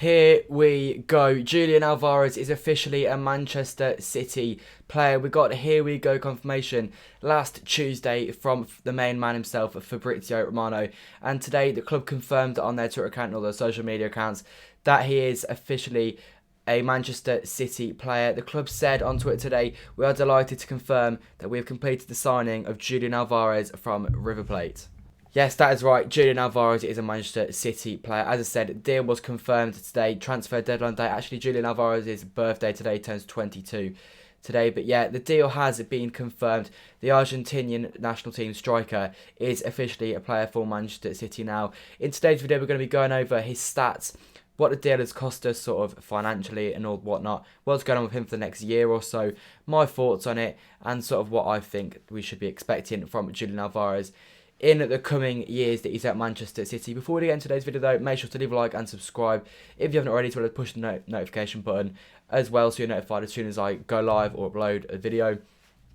Here we go. Julian Alvarez is officially a Manchester City player. We got here we go confirmation last Tuesday from the main man himself, Fabrizio Romano. And today the club confirmed on their Twitter account and all their social media accounts that he is officially a Manchester City player. The club said on Twitter today, "We are delighted to confirm that we have completed the signing of Julian Alvarez from River Plate." Yes, that is right. Julian Alvarez is a Manchester City player. As I said, the deal was confirmed today. Transfer deadline day. Actually, Julian Alvarez's birthday today, turns 22 today. But yeah, the deal has been confirmed. The Argentinian national team striker is officially a player for Manchester City now. In today's video, we're going to be going over his stats, what the deal has cost us sort of financially and all whatnot, what's going on with him for the next year or so, my thoughts on it, and sort of what I think we should be expecting from Julian Alvarez in the coming years that he's at Manchester City. Before we get into today's video though, make sure to leave a like and subscribe if you haven't already, to push the notification button as well so you're notified as soon as I go live or upload a video.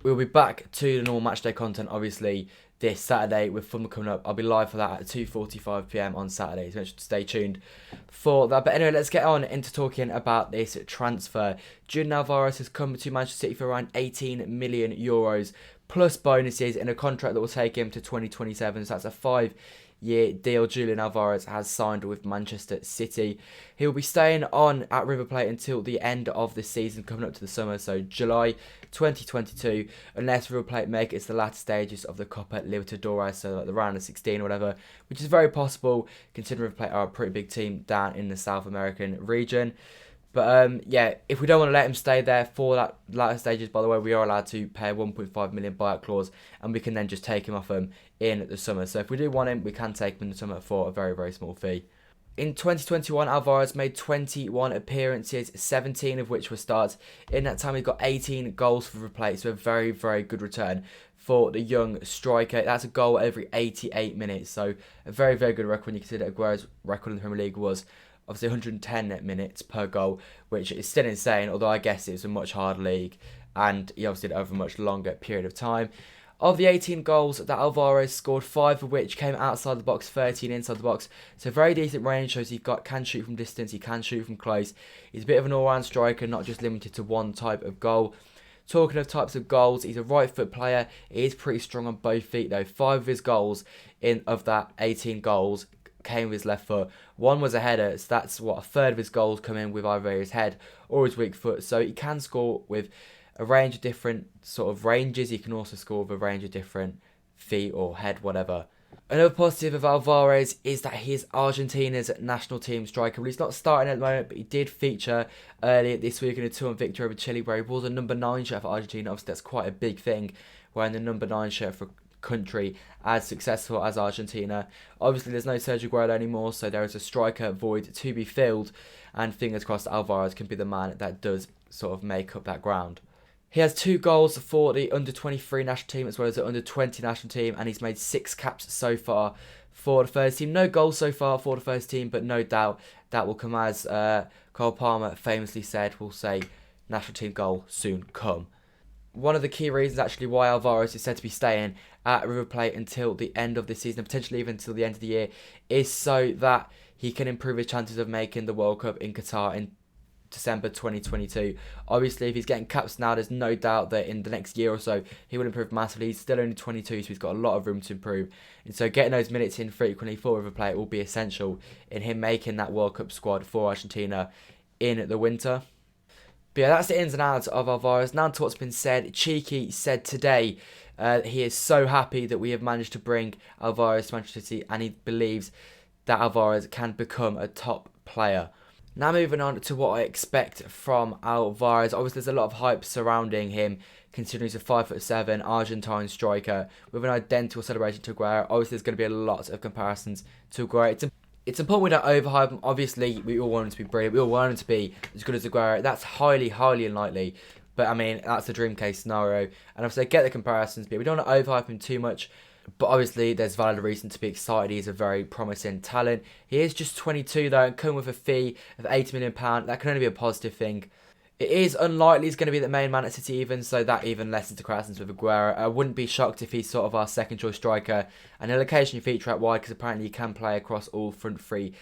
We'll be back to the normal matchday content obviously this Saturday with football coming up. I'll be live for that at 2:45 PM on Saturday, so make sure to stay tuned for that. But anyway, let's get on into talking about this transfer. Julian Alvarez has come to Manchester City for around 18 million euros plus bonuses in a contract that will take him to 2027. So that's a 5-year deal Julian Alvarez has signed with Manchester City. He will be staying on at River Plate until the end of the season, coming up to the summer, so July 2022, unless River Plate make it to the latter stages of the Copa Libertadores, so like the round of 16 or whatever, which is very possible considering River Plate are a pretty big team down in the South American region. But yeah, if we don't want to let him stay there for that latter stages, by the way, we are allowed to pay a 1.5 million buyout clause, and we can then just take him off him in the summer. So if we do want him, we can take him in the summer for a very, very small fee. In 2021, Alvarez made 21 appearances, 17 of which were starts. In that time, he got 18 goals for River Plate, so a very, very good return for the young striker. That's a goal every 88 minutes, so a very, very good record when you consider Aguero's record in the Premier League was obviously 110 minutes per goal, which is still insane, although I guess it was a much harder league, and he obviously did it over a much longer period of time. Of the 18 goals that Alvarez scored, 5 of which came outside the box, 13 inside the box. So very decent range, shows he can shoot from distance, he can shoot from close. He's a bit of an all-round striker, not just limited to one type of goal. Talking of types of goals, he's a right foot player. He is pretty strong on both feet though. 5 of his goals of that 18 goals came with his left foot. 1 was a header, so that's what a third of his goals come in with either his head or his weak foot. So he can score with a range of different sort of ranges. He can also score with a range of different feet or head, whatever. Another positive of Alvarez is that he is Argentina's national team striker. Well, he's not starting at the moment, but he did feature earlier this week in a 2-1 victory over Chile, where he wore the number 9 shirt for Argentina. Obviously, that's quite a big thing, wearing the number 9 shirt for country as successful as Argentina. Obviously, there's no Sergio Aguero anymore, so there is a striker void to be filled, and fingers crossed Alvarez can be the man that does sort of make up that ground. He has 2 goals for the under-23 national team as well as the under-20 national team, and he's made 6 caps so far for the first team. No goals so far for the first team, but no doubt that will come, as Cole Palmer famously said, we'll say national team goal soon come. One of the key reasons actually why Alvarez is said to be staying at River Plate until the end of the season, potentially even until the end of the year, is so that he can improve his chances of making the World Cup in Qatar in December 2022. Obviously, if he's getting caps now, there's no doubt that in the next year or so he will improve massively. He's still only 22, so he's got a lot of room to improve, and so getting those minutes in frequently for River Plate will be essential in him making that World Cup squad for Argentina in the winter. But yeah, that's the ins and outs of Alvarez. Now to what's been said. Cheeky said today he is so happy that we have managed to bring Alvarez to Manchester City, and he believes that Alvarez can become a top player. Now moving on to what I expect from Alvarez. Obviously, there's a lot of hype surrounding him, considering he's a 5'7" Argentine striker with an identical celebration to Aguero. Obviously, there's going to be a lot of comparisons to Aguero. It's important we don't overhype him. Obviously, we all want him to be brilliant. We all want him to be as good as Aguero. That's highly, highly unlikely. But, I mean, that's a dream case scenario. And obviously, I get the comparisons, but we don't want to overhype him too much. But obviously, there's valid reason to be excited. He's a very promising talent. He is just 22, though, and coming with a fee of £80 million. That can only be a positive thing. It is unlikely he's going to be the main man at City even, so that even lessens the comparisons with Aguero. I wouldn't be shocked if he's sort of our second choice striker, and he'll occasionally feature out wide because apparently he can play across all front three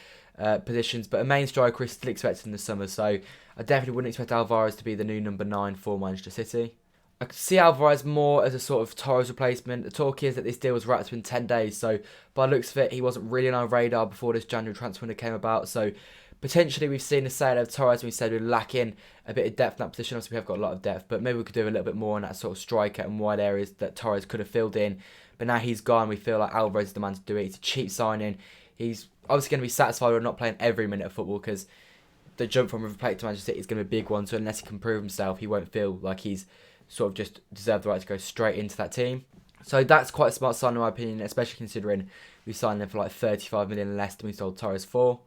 positions, but a main striker is still expected in the summer, so I definitely wouldn't expect Alvarez to be the new number 9 for Manchester City. I could see Alvarez more as a sort of Torres replacement. The talk is that this deal was wrapped up in 10 days, so by the looks of it, he wasn't really on our radar before this January transfer window came about, so potentially we've seen the sale of Torres, and we said we're lacking a bit of depth in that position. Obviously, we have got a lot of depth, but maybe we could do a little bit more on that sort of striker and wide areas that Torres could have filled in. But now he's gone, we feel like Alvarez is the man to do it. It's a cheap signing. He's obviously going to be satisfied with not playing every minute of football, because the jump from River Plate to Manchester City is going to be a big one. So unless he can prove himself, he won't feel like he's sort of just deserved the right to go straight into that team. So that's quite a smart sign in my opinion, especially considering we signed him for like 35 million less than we sold Torres for.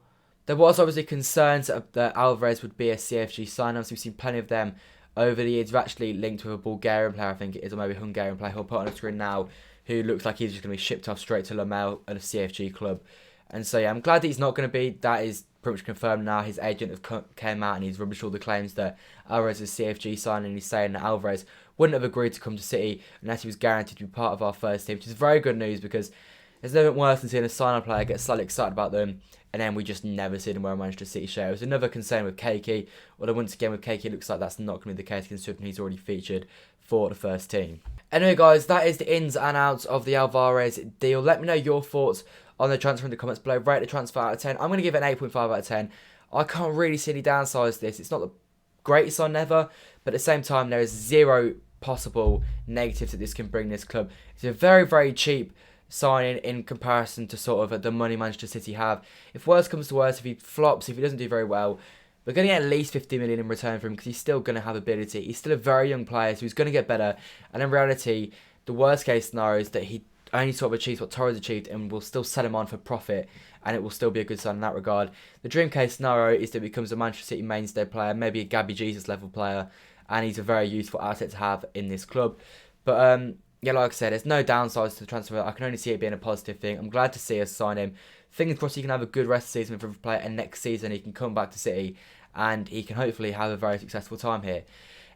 There was obviously concerns that Alvarez would be a CFG sign. Obviously, we've seen plenty of them over the years. We've actually linked with a Bulgarian player, I think it is, or maybe a Hungarian player, who I'll put on the screen now, who looks like he's just going to be shipped off straight to Lamel at a CFG club. And so, yeah, I'm glad that he's not going to be. That is pretty much confirmed now. His agent has came out and he's rubbished all the claims that Alvarez is a CFG sign, and he's saying that Alvarez wouldn't have agreed to come to City unless he was guaranteed to be part of our first team, which is very good news, because there's nothing worse than seeing a sign-on player get slightly excited about them and then we just never see them wear a Manchester City shirt. It was another concern with Keiki, although once again with Keiki it looks like that's not going to be the case considering he's already featured for the first team. Anyway guys, that is the ins and outs of the Alvarez deal. Let me know your thoughts on the transfer in the comments below. Rate the transfer out of 10. I'm going to give it an 8.5 out of 10. I can't really see any downsides to this. It's not the greatest sign ever, but at the same time there is zero possible negatives that this can bring this club. It's a very, very cheap signing in comparison to sort of the money Manchester City have. If worse comes to worse, if he flops, if he doesn't do very well, we're going to get at least 50 million in return for him, because he's still going to have ability. He's still a very young player, so he's going to get better. And in reality, the worst case scenario is that he only sort of achieves what Torres achieved, and we'll still sell him on for profit, and it will still be a good sign in that regard. The dream case scenario is that he becomes a Manchester City mainstay player, maybe a Gabby Jesus level player, and he's a very useful asset to have in this club. But yeah, like I said, there's no downsides to the transfer. I can only see it being a positive thing. I'm glad to see us sign him. Fingers crossed he can have a good rest of the season with River Plate, and next season he can come back to City and he can hopefully have a very successful time here.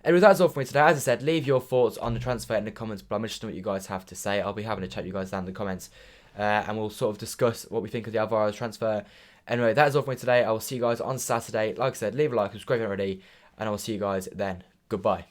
Anyway, that's all for me today. As I said, leave your thoughts on the transfer in the comments below. I'm interested in what you guys have to say. I'll be having a chat with you guys down in the comments, and we'll sort of discuss what we think of the Alvarez transfer. Anyway, that is all for me today. I will see you guys on Saturday. Like I said, leave a like, subscribe if you're not already, and I will see you guys then. Goodbye.